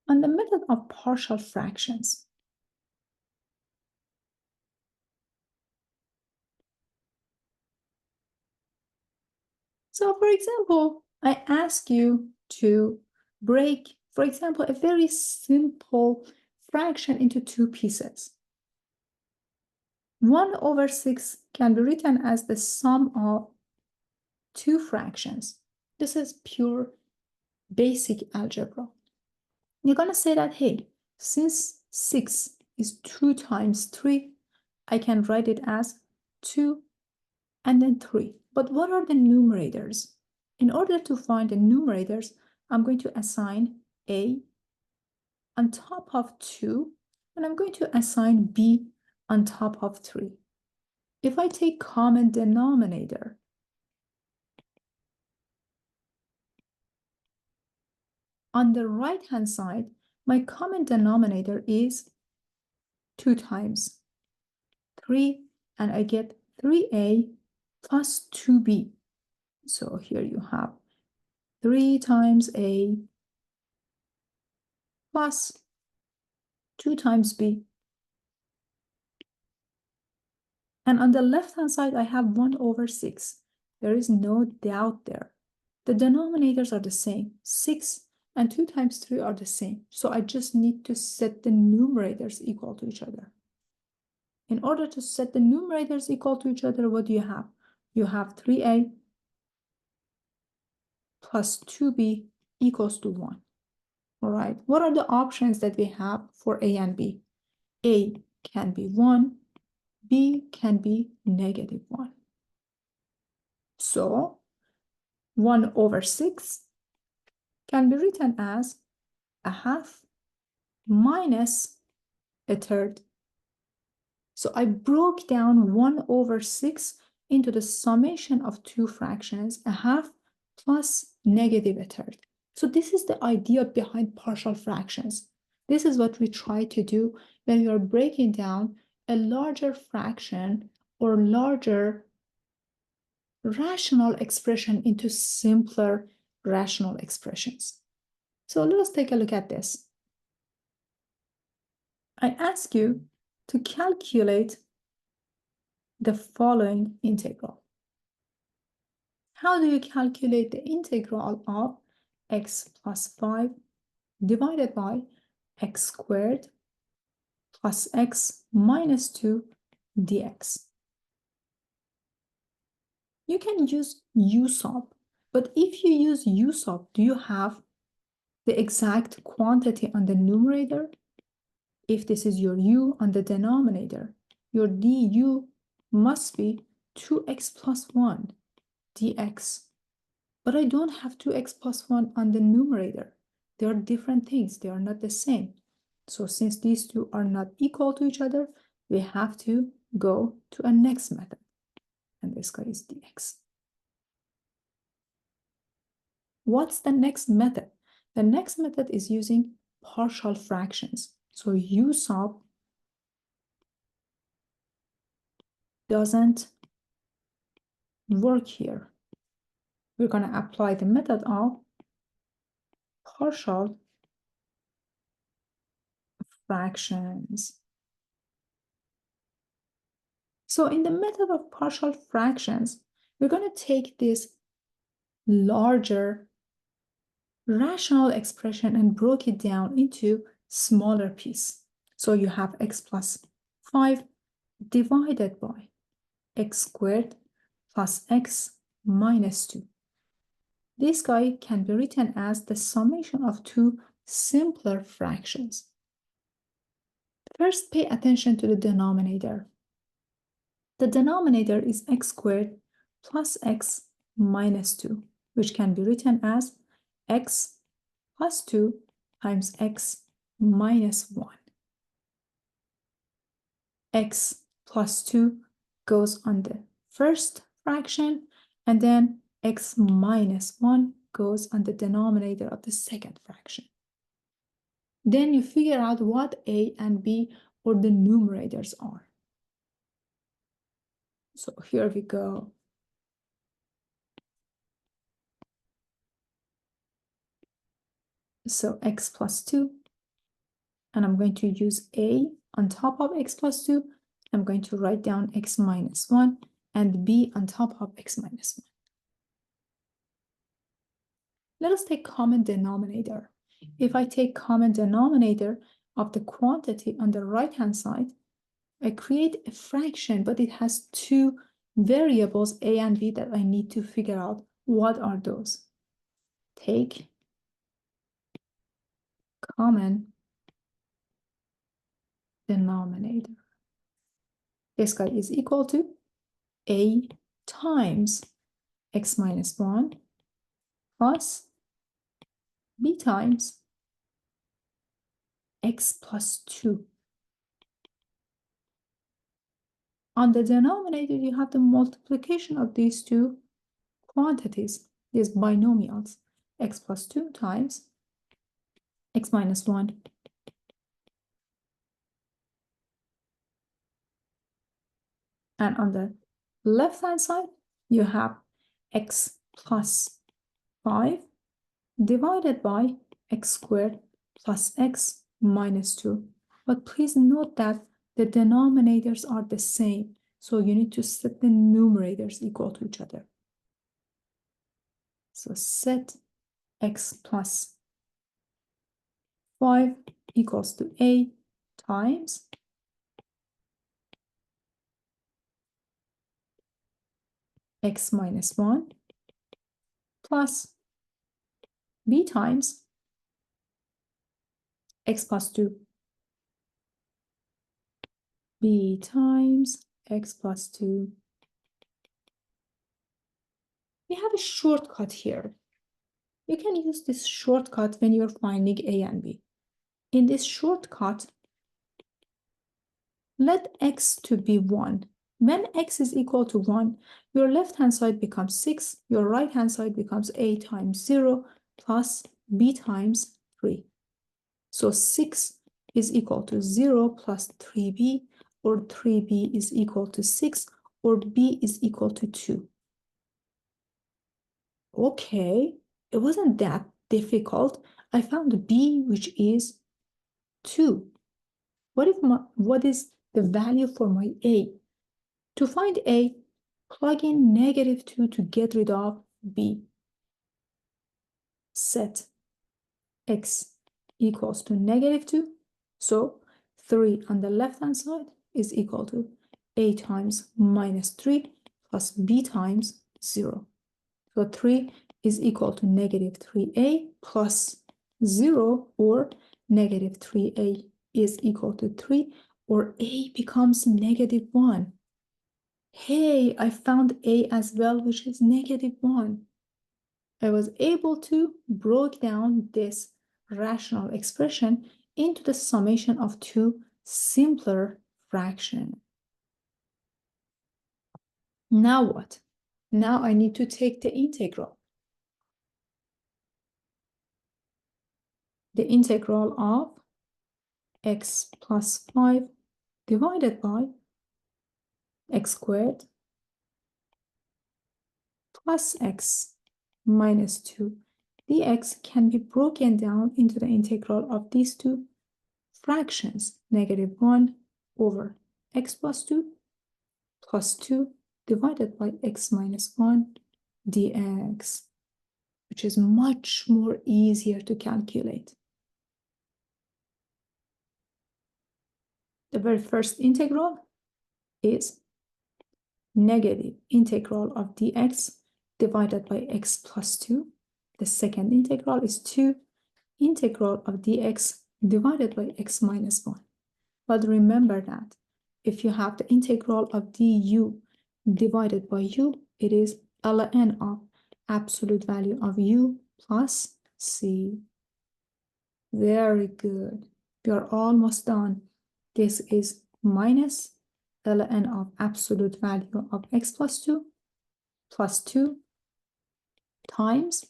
on the method of partial fractions. So for example, I ask you to break, for example, a very simple fraction into two pieces. 1/6 can be written as the sum of two fractions. This is pure basic algebra. You're going to say that, hey, since 6 is 2 times 3, I can write it as 2 and then 3. But what are the numerators? In order to find the numerators, I'm going to assign A on top of 2, and I'm going to assign B on top of 3. If I take common denominator, on the right-hand side, my common denominator is 2 times 3, and I get 3A plus 2B. So here you have 3 times A plus 2 times B. And on the left-hand side, I have 1/6. There is no doubt there. The denominators are the same. 6 and 2 times 3 are the same. So I just need to set the numerators equal to each other. In order to set the numerators equal to each other, what do you have? You have 3A plus 2B equals to 1. All right, what are the options that we have for A and B? A can be 1, B can be -1. So 1/6 can be written as a half minus a third. So I broke down 1/6 into the summation of two fractions, a half plus -a third. So this is the idea behind partial fractions. This is what we try to do when we are breaking down a larger fraction or larger rational expression into simpler rational expressions. So let us take a look at this. I ask you to calculate the following integral. How do you calculate the integral of x plus 5 divided by x squared plus x minus 2 dx? You can use u sub, but if you use u sub, do you have the exact quantity on the numerator? If this is your u on the denominator, your du must be 2x plus 1 dx. But I don't have 2x plus 1 on the numerator. They are different things. They are not the same. So since these two are not equal to each other, we have to go to a next method. And this guy is dx. What's the next method? The next method is using partial fractions. So u sub doesn't work here. We're going to apply the method of partial fractions. So in the method of partial fractions, we're going to take this larger rational expression and broke it down into smaller piece. So you have x plus 5 divided by x squared plus x minus 2. This guy can be written as the summation of two simpler fractions. First, pay attention to the denominator. The denominator is x squared plus x minus 2, which can be written as x plus 2 times x minus 1. X plus 2 goes on the first fraction, and then x minus 1 goes on the denominator of the second fraction. Then you figure out what a and b or the numerators are. So here we go. So x plus 2 and I'm going to use a on top of x plus 2. I'm going to write down x minus 1 and b on top of x minus 1. Let us take common denominator. If I take common denominator of the quantity on the right-hand side, I create a fraction, but it has two variables, a and b, that I need to figure out what are those. Take common denominator. This guy is equal to a times x minus 1 plus b times x plus 2. On the denominator, you have the multiplication of these two quantities, these binomials, x plus 2 times x minus 1. And on the left-hand side, you have x plus 5 divided by x squared plus x minus 2. But please note that the denominators are the same, so you need to set the numerators equal to each other. So set x plus 5 equals to a times x minus 1 plus b times x plus 2. b times x plus 2. We have a shortcut here. You can use this shortcut when you're finding a and b. In this shortcut, let x to be 1. When x is equal to 1, your left-hand side becomes 6, your right-hand side becomes a times 0 plus b times 3. So 6 is equal to 0 plus 3b, or 3b is equal to 6, or b is equal to 2. Okay, it wasn't that difficult. I found b, which is 2. What is the value for my a? To find a, plug in -2 to get rid of b. Set x equals to -2. So 3 on the left-hand side is equal to a times -3 plus b times 0. So 3 is equal to -3a plus 0, or -3a is equal to 3, or a becomes -1. Hey, I found a as well, which is -1. I was able to break down this rational expression into the summation of two simpler fractions. Now what? Now I need to take the integral. The integral of x plus 5 divided by x squared plus x minus 2 dx can be broken down into the integral of these two fractions, -1 over x plus 2 plus 2 divided by x minus 1 dx, which is much more easier to calculate. The very first integral is negative integral of dx divided by x plus 2. The second integral is 2 integral of dx divided by x minus 1. But remember that if you have the integral of du divided by u, it is ln of absolute value of u plus c. Very good. We are almost done. This is minus ln of absolute value of x plus 2 plus 2 times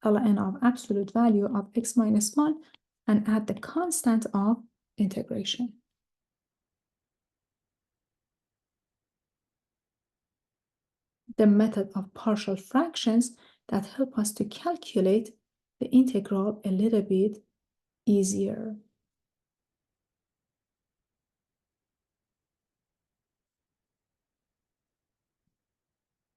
ln of absolute value of x minus 1, and add the constant of integration. The method of partial fractions that help us to calculate the integral a little bit easier.